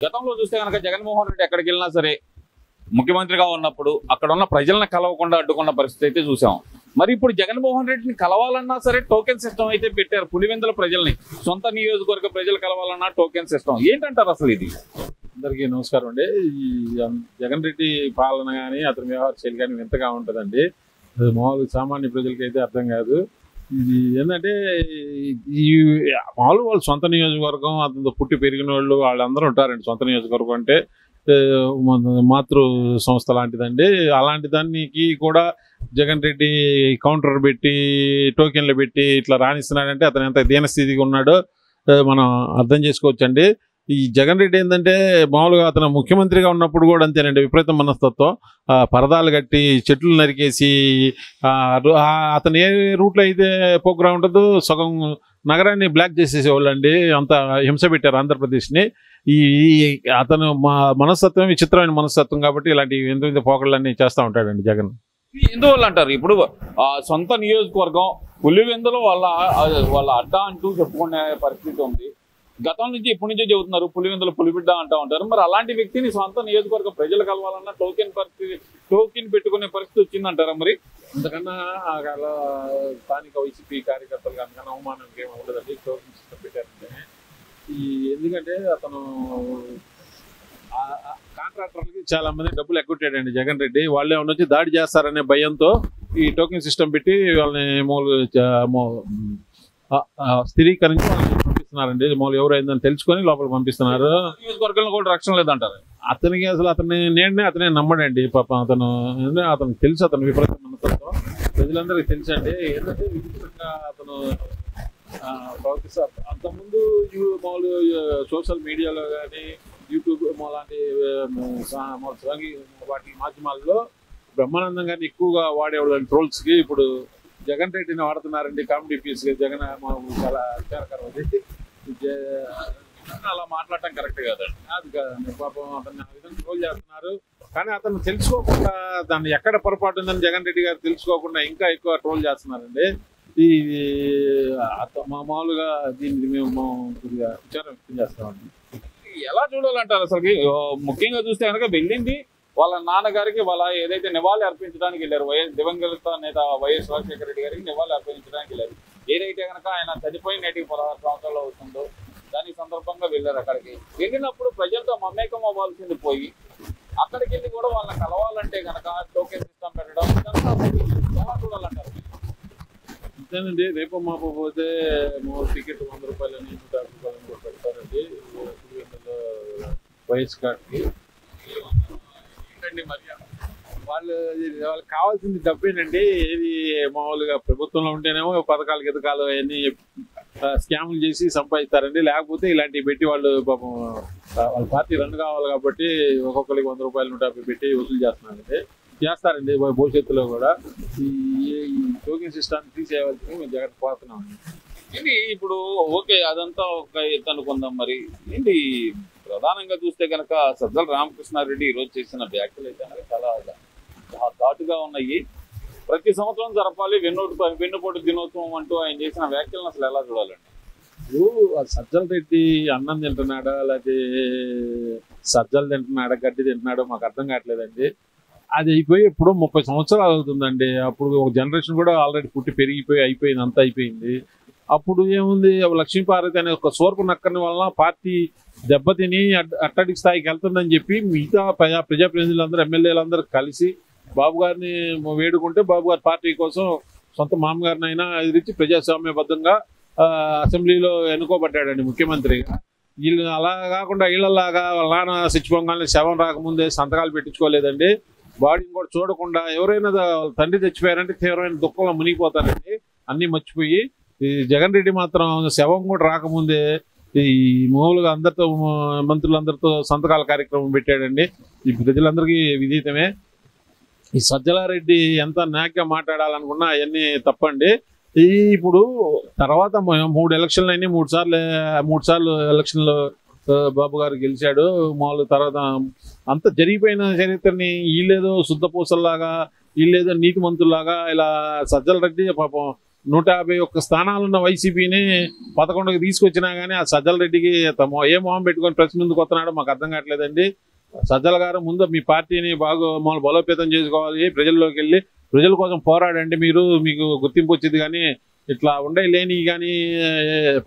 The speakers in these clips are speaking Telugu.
గతంలో చూస్తే కనుక జగన్మోహన్ రెడ్డి ఎక్కడికి వెళ్ళినా సరే ముఖ్యమంత్రిగా ఉన్నప్పుడు అక్కడ ఉన్న ప్రజలను కలవకుండా అడ్డుకున్న పరిస్థితి అయితే చూసాం. మరి ఇప్పుడు జగన్మోహన్ రెడ్డిని కలవాలన్నా సరే టోకెన్ సిస్టమ్ అయితే పెట్టారు. పులివెందుల ప్రజల్ని, సొంత నియోజకవర్గ ప్రజలు కలవాలన్నా టోకెన్ సిస్టమ్. ఏంటంటారు అసలు ఇది? అందరికీ నమస్కారం అండి. ఈ జగన్ రెడ్డి పాలన కానీ అతని వ్యవహార శైలి కానీ వింతగా ఉంటుందండి. అది మామూలు సామాన్య ప్రజలకైతే అర్థం కాదు. ఇది ఏంటంటే ఈ మామూలు వాళ్ళు సొంత నియోజకవర్గం, అతనితో పుట్టి పెరిగిన వాళ్ళు వాళ్ళందరూ ఉంటారండి. సొంత నియోజకవర్గం అంటే మాతృ సంస్థ లాంటిదండి. అలాంటి దానికి కూడా జగన్ రెడ్డి కౌంటర్ పెట్టి టోకెన్లు పెట్టి ఇట్లా రాణిస్తున్నాడంటే అతను ఎంత దీనస్థితిగా ఉన్నాడో మనం అర్థం చేసుకోవచ్చండి. ఈ జగన్ రెడ్డి ఏంటంటే మామూలుగా అతను ముఖ్యమంత్రిగా ఉన్నప్పుడు కూడా అంతేనండి, విపరీత మనస్తత్వం. పరదాలు కట్టి చెట్లు నరికేసి అతను ఏ రూట్లో అయితే ప్రోగ్రాం ఉంటుందో సగం నగరాన్ని బ్లాక్ చేసేసేవాళ్ళు అండి. అంత హింస పెట్టారు ఆంధ్రప్రదేశ్ని. ఈ అతను మనస్తత్వం విచిత్రమైన మనస్తత్వం కాబట్టి ఇలాంటి ఎంత పోకళ్ళన్నీ చేస్తూ ఉంటాడండి జగన్. ఎందువల్ల అంటారు? ఇప్పుడు సొంత నియోజకవర్గం పులివెందులో వాళ్ళ అడ్డా అంటూ చెప్పుకునే పరిస్థితి ఉంది. గతం నుంచి ఇప్పటి నుంచే చెబుతున్నారు పులివెందుల పులిబిడ్డ అంటూ ఉంటారు. మరి అలాంటి వ్యక్తిని సొంత నియోజకవర్గ ప్రజలు కలవాలన్నా టోకెన్ పెట్టుకునే పరిస్థితి వచ్చిందంటారా? మరి అంతకన్నా స్థానిక వైసీపీ కార్యకర్తలు అందుకన్నా అవమానం ఏమి ఉండదండి టోకెన్ సిస్టమ్ పెట్టారంటే. ఎందుకంటే అతను కాంట్రాక్టర్లకి చాలా మంది డబ్బులు ఎగ్గొట్టాడండి జగన్ రెడ్డి. వాళ్ళే వచ్చి దాడి చేస్తారనే భయంతో ఈ టోకెన్ సిస్టమ్ పెట్టి వాళ్ళని స్థిరీకరించి వాళ్ళని పంపిస్తున్నారండి. మామూలు ఎవరైందని తెలుసుకొని లోపల పంపిస్తున్నారు. నియోజకవర్గంలో కూడా రక్షణ లేదంటారు. అతనికి అసలు అతనే నమ్మడండి పాపం. అతనికి తెలుసు అతను విపరీత మనస్తత్వం ప్రజలందరికీ తెలుసండి. ఏంటంటే విచిత్రంగా అతను ప్రవర్తిస్తారు. అంతకుముందు మామూలు సోషల్ మీడియాలో కానీ యూట్యూబ్ లాంటి వాటి మాధ్యమాల్లో బ్రహ్మానందం గారిని ఎక్కువగా వాడేవాళ్ళని ట్రోల్స్కి ఇప్పుడు జగన్ రెడ్డిని వాడుతున్నారండి కామెడీ పీస్గా. జగన్ చాలా విచారకరం అది. అలా మాట్లాడటం కరెక్ట్ కాదండి. అది కాదండి పాపం అతన్ని ఆ విధంగా ట్రోల్ చేస్తున్నారు. కానీ అతను తెలుసుకోకుండా దాన్ని ఎక్కడ పొరపాటు ఉందని జగన్ రెడ్డి గారు తెలుసుకోకుండా ఇంకా ఎక్కువ ట్రోల్ చేస్తున్నారండి. ఈ మామూలుగా దీన్ని మేము కొద్దిగా విచారం వ్యక్తం చేస్తామండి. ఎలా చూడాలంటారు అసలుకి? ముఖ్యంగా చూస్తే కనుక వెళ్ళింది వాళ్ళ నాన్నగారికి వాళ్ళ ఏదైతే నివాళి అర్పించడానికి వెళ్ళారు. దివంగత నేత వైఎస్ రాజశేఖర రెడ్డి గారికి నివాళి అర్పించడానికి వెళ్ళారు. ఏదైతే కనుక ఆయన చనిపోయిన నేటికి 16 సంవత్సరాలు అవుతుందో దాని సందర్భంగా వెళ్ళారు. అక్కడికి వెళ్ళినప్పుడు ప్రజలతో మమేకం అవ్వాల్సింది పోయి అక్కడికి వెళ్ళి కూడా వాళ్ళని కలవాలంటే కనుక టోకెన్ సిస్టమ్ పెట్టడం ఎలా చూడాలంటారు? అంతేనండి. రేపు మాపు పోతే టికెట్ 100 రూపాయలని 150 రూపాయలని కూడా పెడతారండి వయసు కార్డుకి. వాళ్ళకి కావాల్సింది డబ్బేనండి. ఏది మామూలుగా ప్రభుత్వంలో ఉంటేనేమో పథకాలు గితకాలు అవన్నీ స్కాములు చేసి సంపాదిస్తారండి. లేకపోతే ఇలాంటివి పెట్టి వాళ్ళు పాపం వాళ్ళ పార్టీ రన్ కావాలి కాబట్టి ఒక్కొక్కరికి 100 రూపాయలు 150 పెట్టి వసూలు చేస్తారండి భవిష్యత్తులో కూడా. ఈ టోకెన్ సిస్టమ్ తీసేయవలసింది మేము జగన్ కోరుతున్నామండి. ఏంటి ఇప్పుడు ఓకే అదంతా ఒక ఎత్తు అనుకుందాం. మరి ఏంటి ప్రధానంగా చూస్తే కనుక సజ్జల రామకృష్ణారెడ్డి ఈరోజు చేసిన వ్యాఖ్యలు అయితే కనుక చాలా ఘాటుగా ఉన్నాయి. ప్రతి సంవత్సరం జరపాలి వెన్నుపోటు దినోత్సవం అంటూ ఆయన చేసిన వ్యాఖ్యలను అసలు ఎలా చూడాలండి? సజ్జల రెడ్డి అన్నం తింటున్నాడా లేకపోతే సజ్జలు తింటున్నాడా గడ్డి తింటున్నాడో మాకు అర్థం కావట్లేదండి. అది అయిపోయి ఇప్పుడు 30 సంవత్సరాలు అవుతుందండి. అప్పుడు ఒక జనరేషన్ కూడా ఆల్రెడీ పుట్టి పెరిగిపోయి అయిపోయింది, అంతా అయిపోయింది. అప్పుడు ఏముంది, లక్ష్మీపార్వతి అనే ఒక సోర్పు నక్కని వల్ల పార్టీ దెబ్బతిని అట్టడికి స్థాయికి వెళ్తుందని చెప్పి మిగతా ప్రజాప్రతినిధులందరూ ఎమ్మెల్యేలందరూ కలిసి బాబు గారిని వేడుకుంటే బాబు గారి పార్టీ కోసం సొంత మామగారిని అయినా ఎదిరించి ప్రజాస్వామ్యబద్ధంగా అసెంబ్లీలో ఎన్నుకోబడ్డాడండి ముఖ్యమంత్రిగా. వీళ్ళు అలా కాకుండా వీళ్ళలాగా వాళ్ళ నాన్న చచ్చిపోగానే శవం రాకముందే సంతకాలు పెట్టించుకోలేదండి. బాడీని కూడా చూడకుండా ఎవరైనా తండ్రి చచ్చిపోయారంటే తీవ్రమైన దుఃఖంలో మునిగిపోతారండి అన్నీ మర్చిపోయి. ఈ జగన్ రెడ్డి మాత్రం శవం కూడా రాకముందే ఈ మామూలుగా అందరితో మంత్రులందరితో సంతకాల కార్యక్రమం పెట్టాడండి. ఈ ప్రజలందరికీ విదితమే. ఈ సజ్జలారెడ్డి ఎంత నాగ్గా మాట్లాడాలనుకున్నా అవన్నీ తప్పండి. ఇప్పుడు తర్వాత 3 ఎలక్షన్లు అయినాయి, 3 సార్లు ఎలక్షన్లో బాబు గారు గెలిచాడు. మామూలు తర్వాత అంత జరిగిపోయిన చరిత్రని వీళ్ళేదో శుద్ధ పూసల్లాగా వీళ్ళేదో నీతిమంతుల్లాగా ఇలా సజ్జల రెడ్డి పాపం 151 స్థానాలున్న వైసీపీని 11కి తీసుకొచ్చినా కానీ ఆ సజ్జల రెడ్డికి ఏ మొహం పెట్టుకొని ప్రెస్ ముందుకు వస్తున్నాడో మాకు అర్థం కావట్లేదండి. సజ్జల గారు ముందు మీ పార్టీని బాగా బలోపేతం చేసుకోవాలి, ప్రజల్లోకి వెళ్ళి ప్రజల కోసం పోరాడండి, మీకు గుర్తింపు వచ్చింది. కానీ ఇట్లా లేని కానీ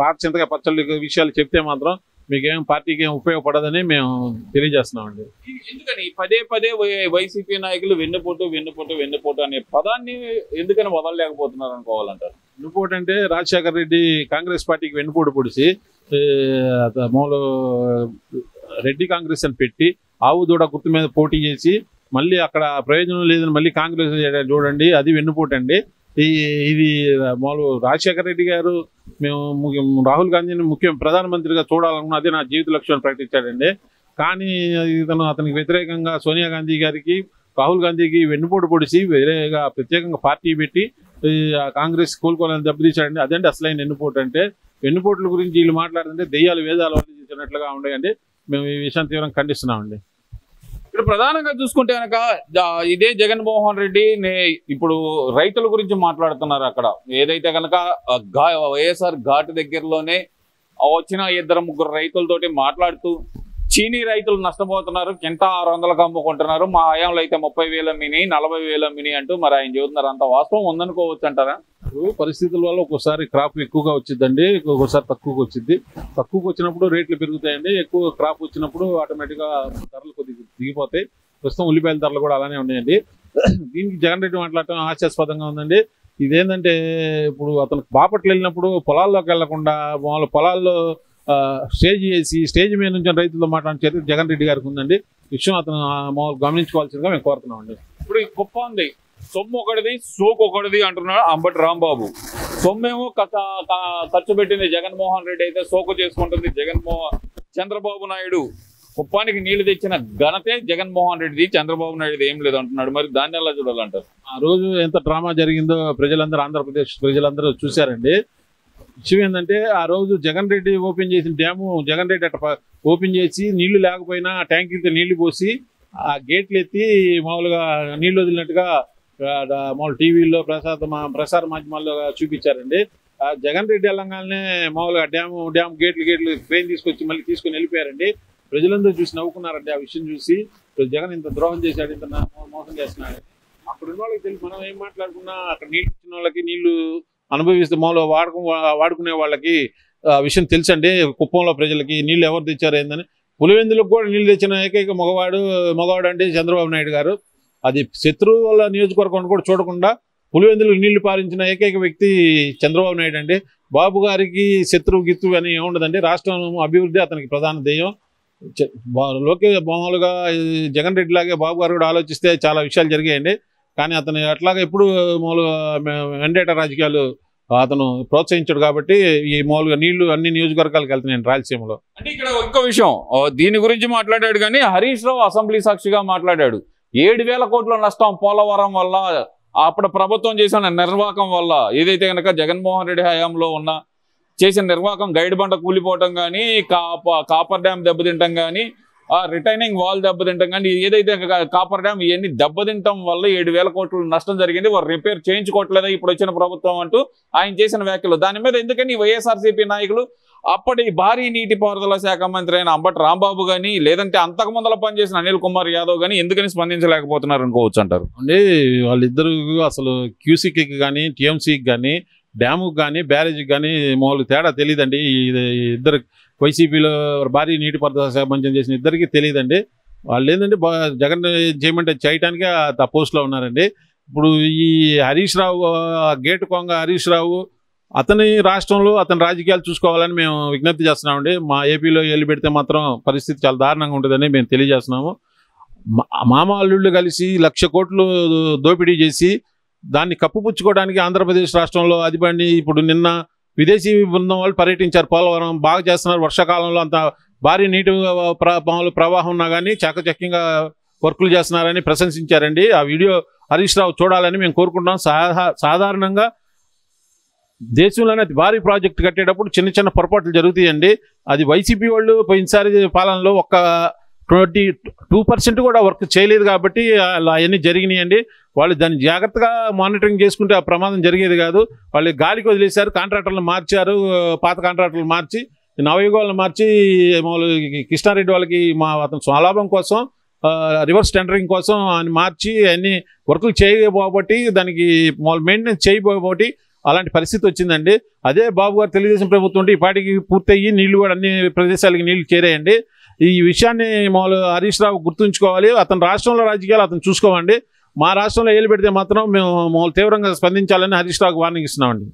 పాత చింతగా పచ్చళ్ళ విషయాలు చెప్తే మాత్రం మీకేం పార్టీకి ఏం ఉపయోగపడదని మేము తెలియజేస్తున్నామండి. ఎందుకని పదే పదే వైసీపీ నాయకులు వెన్నుపోటు అనే పదాన్ని ఎందుకని వదలలేకపోతున్నారు అనుకోవాలంటారు? వెన్నుపోటు అంటే రాజశేఖర రెడ్డి కాంగ్రెస్ పార్టీకి వెన్నుపోటు పొడిచి మామూలు రెడ్డి కాంగ్రెస్ అని పెట్టి ఆవు దూడ గుర్తు మీద పోటీ చేసి మళ్ళీ అక్కడ ప్రయోజనం లేదని మళ్ళీ కాంగ్రెస్ చూడండి, అది వెన్నుపోటు అండి. ఇది మామూలు రాజశేఖర రెడ్డి గారు మేము రాహుల్ గాంధీని ప్రధానమంత్రిగా చూడాలనుకున్న అదే నా జీవిత లక్ష్యాన్ని ప్రకటించాడండి. కానీ అతనికి వ్యతిరేకంగా సోనియా గాంధీ గారికి రాహుల్ గాంధీకి వెన్నుపోటు పొడిచి వేరేగా ప్రత్యేకంగా పార్టీ పెట్టి కాంగ్రెస్ కోలుకోవాలని దెబ్బతీశాడండి. అదండి అసలైన వెన్నుపోటు అంటే. వెన్నుపోట్ల గురించి వీళ్ళు మాట్లాడుతుంటే దెయ్యాలు వేదాలు వర్ణించినట్లుగా ఉన్నాయండి. మేము ఈ విషయాన్ని తీవ్రంగా ఖండిస్తున్నామండి. ఇప్పుడు ప్రధానంగా చూసుకుంటే కనుక ఇదే జగన్మోహన్ రెడ్డి ఇప్పుడు రైతుల గురించి మాట్లాడుతున్నారు. అక్కడ ఏదైతే కనుక వైఎస్ఆర్ ఘాట్ దగ్గరలోనే వచ్చిన 2-3 రైతులతోటి మాట్లాడుతూ చీనీ రైతులు నష్టపోతున్నారు, కింట 600కు అమ్ముకుంటున్నారు, మా హయాంలో అయితే 30,000 అమ్మినాయి, 40,000 అమ్మినాయి అంటూ మరి ఆయన చెబుతున్నారు. అంత వాస్తవం ఉందనుకోవచ్చు అంటారా? పరిస్థితుల వల్ల ఒక్కోసారి క్రాప్ ఎక్కువగా వచ్చిందండి, ఒక్కోసారి తక్కువగా వచ్చింది. తక్కువగా వచ్చినప్పుడు రేట్లు పెరుగుతాయండి, ఎక్కువ క్రాప్ వచ్చినప్పుడు ఆటోమేటిక్గా ధరలు కొద్దిగా దిగిపోతాయి. ప్రస్తుతం ఉల్లిపాయల ధరలు కూడా అలానే ఉన్నాయండి. దీనికి జగన్ రెడ్డి మాట్లాడటం హాస్యాస్పదంగా ఉందండి. ఇదేంటంటే ఇప్పుడు అతను బాపట్ల వెళ్ళినప్పుడు పొలాల్లోకి వెళ్లకుండా వాళ్ళ పొలాల్లో స్టేజ్ మీద నుంచి రైతులతో మాట్లాడిన చర్య జగన్ రెడ్డి గారికి ఉందండి. విషయం అతను గమనించుకోవాల్సిందిగా మేము కోరుతున్నామండి. ఇప్పుడు ఈ కుప్ప ఉంది, సొమ్ము ఒకటిది సోకు ఒకటిది అంటున్నాడు అంబటి రాంబాబు. సొమ్మేమో ఖర్చు పెట్టింది జగన్మోహన్ రెడ్డి అయితే సోకు చేసుకుంటుంది చంద్రబాబు నాయుడు. కుప్పానికి నీళ్లు తెచ్చిన ఘనతే జగన్మోహన్ రెడ్డిది, చంద్రబాబు నాయుడు ఏం లేదు అంటున్నాడు. మరి దాన్ని ఎలా చూడాలంటారు? ఆ రోజు ఎంత డ్రామా జరిగిందో ప్రజలందరూ, ఆంధ్రప్రదేశ్ ప్రజలందరూ చూశారండి. విషయం ఏంటంటే ఆ రోజు జగన్ రెడ్డి ఓపెన్ చేసిన డ్యాము జగన్ రెడ్డి అట్ట ఓపెన్ చేసి నీళ్లు లేకపోయినా ట్యాంకీతో నీళ్లు పోసి ఆ గేట్లు ఎత్తి మామూలుగా నీళ్లు వదిలినట్టుగా మామూలు టీవీల్లో ప్రసార మాధ్యమాల్లో చూపించారండి. జగన్ రెడ్డి వెళ్ళంగానే మామూలుగా డ్యామ్ గేట్లు ట్రైన్ తీసుకొచ్చి మళ్ళీ తీసుకుని వెళ్ళిపోయారండి. ప్రజలందరూ చూసి నవ్వుకున్నారండి ఆ విషయం చూసి. జగన్ ఇంత ద్రోహం చేశాడు, ఇంత మోసం చేస్తున్నాడు. అక్కడ ఉన్న వాళ్ళకి తెలిసి మనం ఏం మాట్లాడుకున్నా అక్కడ నీళ్ళు ఇచ్చిన వాళ్ళకి నీళ్లు అనుభవిస్తే మామూలుగా వాడుకునే వాళ్ళకి విషయం తెలుసండి. కుప్పంలో ప్రజలకి నీళ్ళు ఎవరు తెచ్చారు ఏందని. పులివెందులకు కూడా నీళ్ళు తెచ్చిన ఏకైక మగవాడు అంటే చంద్రబాబు నాయుడు గారు. అది శత్రువు వల్ల నియోజకవర్గం కూడా చూడకుండా పులివెందులకు నీళ్లు పారించిన ఏకైక వ్యక్తి చంద్రబాబు నాయుడు అండి. బాబు గారికి శత్రువు గిత్తు అని ఏముండదండి. రాష్ట్రం అభివృద్ధి అతనికి ప్రధాన ధ్యేయం. మామూలుగా జగన్ రెడ్డి లాగే బాబు గారు కూడా ఆలోచిస్తే చాలా విషయాలు జరిగాయండి. కానీ అతను అట్లాగా ఎప్పుడు మామూలుగా వెండేట రాజకీయాలు అతను ప్రోత్సహించాడు కాబట్టి ఈ మామూలుగా నీళ్లు అన్ని నియోజకవర్గాలకు వెళ్తున్నాయండి రాయలసీమలో. అంటే ఇక్కడ ఒక్క విషయం దీని గురించి మాట్లాడాడు కానీ హరీష్ రావు అసెంబ్లీ సాక్షిగా మాట్లాడాడు. 7,000 కోట్ల నష్టం పోలవరం వల్ల, అప్పుడు ప్రభుత్వం చేసిన నిర్వాహకం వల్ల, ఏదైతే కనుక జగన్మోహన్ రెడ్డి హయాంలో ఉన్న చేసిన నిర్వాహకం గైడ్ బండ కూలిపోవటం కానీ, కాపర్ డ్యామ్ దెబ్బతింటం కానీ, రిటైనింగ్ వాల్ దెబ్బతింటం కానీ, ఏదైతే కాపర్ డ్యామ్ ఇవన్నీ దెబ్బతింటం వల్ల 7,000 కోట్ల నష్టం జరిగింది. వారు రిపేర్ చేయించుకోవట్లేదా ఇప్పుడు వచ్చిన ప్రభుత్వం అంటూ ఆయన చేసిన వ్యాఖ్యలు. దాని మీద ఎందుకని వైఎస్ఆర్సీపీ నాయకులు అప్పటి భారీ నీటిపారుదల శాఖ మంత్రి అయిన అంబటి రాంబాబు కానీ, లేదంటే అంతకు ముందల పనిచేసిన అనిల్ కుమార్ యాదవ్ కానీ ఎందుకని స్పందించలేకపోతున్నారు అనుకోవచ్చు అంటారు? అంటే వాళ్ళిద్దరు అసలు క్యూసీకి కానీ టీఎంసీకి కానీ డ్యాముకి కానీ బ్యారేజ్కి కానీ మామూలు తేడా తెలియదండి. ఇద్దరు వైసీపీలో భారీ నీటిపారుదల శాఖ మంత్రి చేసిన ఇద్దరికి తెలియదండి. వాళ్ళు ఏంటంటే జగన్ చేయటానికే ఆ పోస్ట్లో ఉన్నారండి. ఇప్పుడు ఈ హరీష్ రావు గేటు కొంగ హరీష్ రావు అతని రాష్ట్రంలో అతని రాజకీయాలు చూసుకోవాలని మేము విజ్ఞప్తి చేస్తున్నామండి. మా ఏపీలో వెళ్ళి పెడితే మాత్రం పరిస్థితి చాలా దారుణంగా ఉంటుందని మేము తెలియజేస్తున్నాము. మామ అల్లుళ్ళు కలిసి 1,00,000 కోట్లు దోపిడీ చేసి దాన్ని కప్పుపుచ్చుకోవడానికి ఆంధ్రప్రదేశ్ రాష్ట్రంలో అధిపండి. ఇప్పుడు నిన్న విదేశీ బృందం వాళ్ళు పర్యటించారు. పోలవరం బాగా చేస్తున్నారు, వర్షాకాలంలో అంత భారీ నీటి ప్రవాహం ఉన్నా కానీ చాకచక్యంగా వర్కులు చేస్తున్నారని ప్రశంసించారండి. ఆ వీడియో హరీష్ రావు చూడాలని మేము కోరుకుంటున్నాం. సాధారణంగా దేశంలోనే భారీ ప్రాజెక్టు కట్టేటప్పుడు చిన్న చిన్న పొరపాట్లు జరుగుతాయండి. అది వైసీపీ వాళ్ళు పోయినసారి పాలనలో ఒక్క 22% కూడా వర్క్ చేయలేదు కాబట్టి అలా అవన్నీ జరిగినాయండి. వాళ్ళు దాన్ని జాగ్రత్తగా మానిటరింగ్ చేసుకుంటే ఆ ప్రమాదం జరిగేది కాదు. వాళ్ళు గాలికి వదిలేశారు, కాంట్రాక్టర్లు మార్చారు, పాత కాంట్రాక్టర్లు మార్చి నవయుగాలను మార్చి కృష్ణారెడ్డి వాళ్ళకి అతను స్వలాభం కోసం రివర్స్ టెండరింగ్ కోసం అని మార్చి అన్ని వర్కులు చేయబోబట్టి దానికి మెయింటెనెన్స్ చేయబోబట్టి అలాంటి పరిస్థితి వచ్చిందండి. అదే బాబు గారు తెలుగుదేశం ప్రభుత్వం ఉంటే ఈ పాటికి పూర్తయ్యి నీళ్లు కూడా అన్ని ప్రదేశాలకి నీళ్లు చేరాయండి. ఈ విషయాన్ని హరీష్ రావు గుర్తుంచుకోవాలి. అతని రాష్ట్రంలో రాజకీయాలు అతను చూసుకోవండి. మా రాష్ట్రంలో ఏలు పెడితే మాత్రం మేము తీవ్రంగా స్పందించాలని హరీష్ రావుకి వార్నింగ్ ఇస్తున్నామండి.